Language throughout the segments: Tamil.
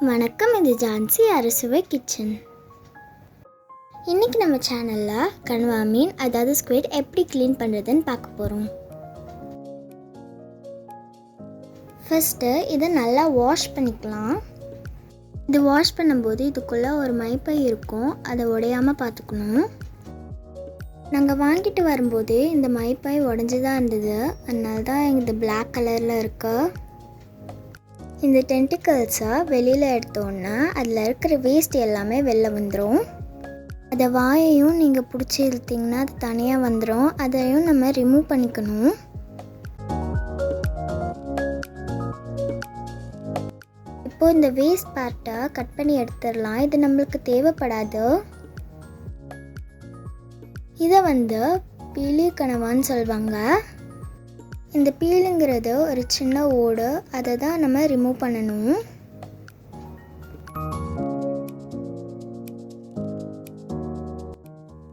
வணக்கம், இது ஜான்சி அரசுவை கிச்சன். இன்றைக்கி நம்ம சேனலில் கனவா மீன் அதாவது ஸ்குவிட் எப்படி க்ளீன் பண்ணுறதுன்னு பார்க்க போகிறோம். ஃபஸ்ட்டு இதை நல்லா வாஷ் பண்ணிக்கலாம். இது வாஷ் பண்ணும்போது இதுக்குள்ளே ஒரு மைப்பை இருக்கும், அதை உடையாமல் பார்த்துக்கணும். நாங்கள் வாங்கிட்டு வரும்போதே இந்த மைப்பை உடஞ்சி தான் இருந்தது, அதனால தான் இது பிளாக் கலரில் இருக்கு. இந்த டென்டிக்கல்ஸை வெளியில் எடுத்தோன்னா அதில் இருக்கிற வேஸ்ட் எல்லாமே வெளில வந்துடும். அதை வாயையும் நீங்கள் பிடிச்சி இழுத்திங்கன்னா அது தனியாக வந்துடும், அதையும் நம்ம ரிமூவ் பண்ணிக்கணும். இப்போது இந்த வேஸ்ட் பார்ட்டை கட் பண்ணி எடுத்துடலாம், இது நம்மளுக்கு தேவைப்படாது. இதை பீலி கனவான்னு சொல்லுவாங்க. இந்த பீலுங்கிறது ஒரு சின்ன ஓடு, அதை தான் நம்ம ரிமூவ் பண்ணணும்.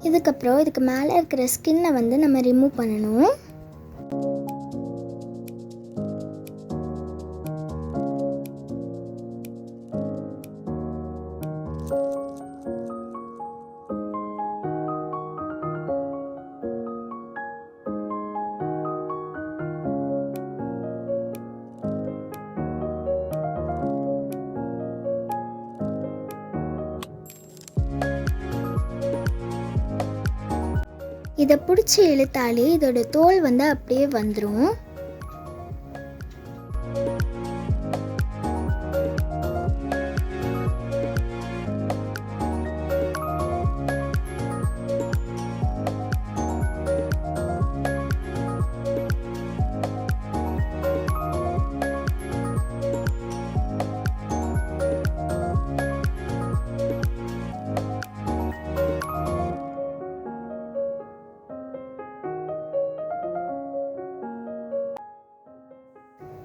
இதுக்கப்புறம் இதுக்கு மேலே இருக்கிற ஸ்கின்னை நம்ம ரிமூவ் பண்ணணும். இதை பிடிச்சி இழுத்தாலே இதோட தோல் அப்படியே வந்துடும்.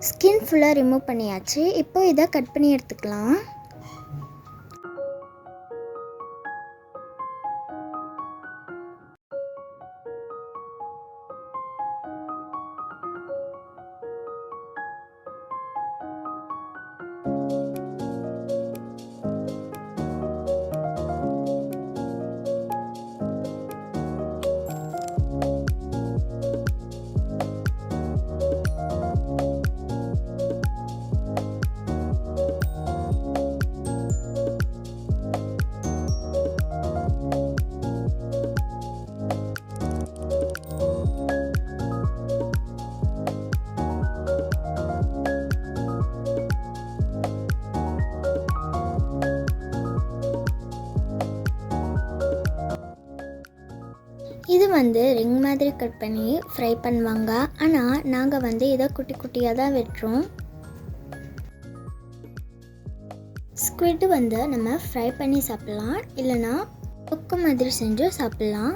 ஸ்கின் ஃபுல்லாக ரிமூவ் பண்ணியாச்சு. இப்போ இதை கட் பண்ணி எடுத்துக்கலாம். இது ரிங் மாதிரி கட் பண்ணி ஃப்ரை பண்ணுவாங்க, ஆனால் நாங்கள் இதை குட்டி குட்டியாக தான் வெட்டுறோம். ஸ்குவிட் நம்ம ஃப்ரை பண்ணி சாப்பிட்லாம், இல்லைனா தொக்கு மாதிரி செஞ்சு சாப்பிட்லாம்.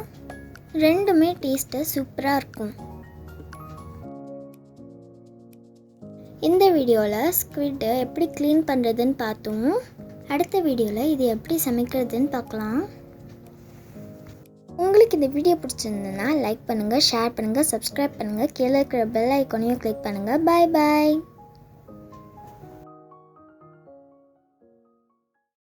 ரெண்டுமே டேஸ்ட்டு சூப்பராக இருக்கும். இந்த வீடியோவில் ஸ்குவிட் எப்படி க்ளீன் பண்ணுறதுன்னு பார்த்தோம். அடுத்த வீடியோவில் இது எப்படி சமைக்கிறதுன்னு பார்க்கலாம். உங்களுக்கு இந்த வீடியோ பிடிச்சிருந்ததுன்னா லைக் பண்ணுங்கள், ஷேர் பண்ணுங்கள், சப்ஸ்கிரைப் பண்ணுங்கள், கீழே இருக்கிற பெல் ஐக்கானையும் கிளிக் பண்ணுங்கள். பாய் பாய்.